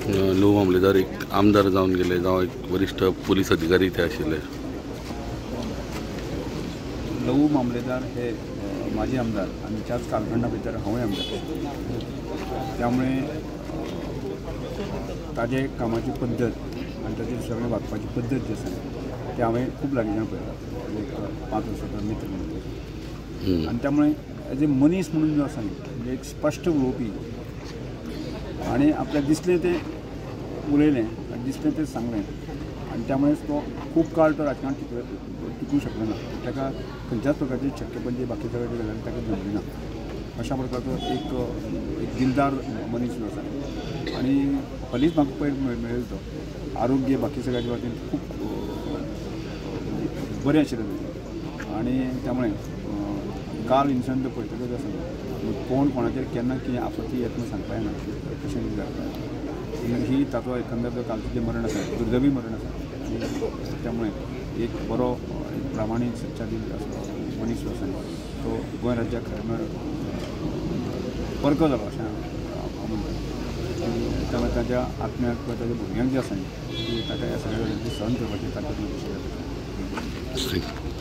लहू मामलेदार एक आमदार जावन गेले जावं एक वरिष्ठ पोलीस अधिकारी ते आशिल्ले. लहू मामलेदार हे माजी आमदार आणि त्याच कालखंडा भितर हांवूय आमदार. त्यामुळे ताजे कामाची पद्दत आणि ताची सगळें वागपाची पद्दत जी आसा ती हांवें खूब लागींच्यान पळयला. एक 5 वर्सांचो मित्र म्हणून. आणि त्यामुळे एज ए मनीस म्हणून जो आसा न्ही म्हणजे एक स्पश्ट उलोवपी आणि आपल्याक दिसलें तें उलयलें आनी दिसलें तें सांगलें. आणि त्यामुळे तो खूब काळ तो राजकारणांत टिकूंक शकलो ना. ताका खंयच्याच प्रकारची छक्केपंजी बाकी सगळ्या गजाली ताका जमली ना. अशा प्रकारचो एक दिलदार मनीस जो आसा. आणि हालींच म्हाका पयर मेळिल्लो तो आरोग्य बाकी सगळ्याच्या बाबतींत खूब बरें आशिल्लें. आणि त्यामुळे काल इन्सिडंट पळयतकच आसा कोण कोणाचेर केन्ना कितें आपत्ती येता म्हूण सांगता येना कशें जाता. ही ताचो एकंदर कालचें जें मरण आसा दुर्दैवी मरण आसा. आणि त्यामुळे एक बरो एक प्रामाणीक सच्चादिल असो मनीस जो आसा तो गोंय राज्याक परको जालो अशें हांव म्हणटा. त्यामुळे ताच्या आत्म्याक किंवा ताच्या भुरग्यांक जें आसा ती ताका ह्या सगळ्या गजालींची सहन करपाची ताकद कशी जाता.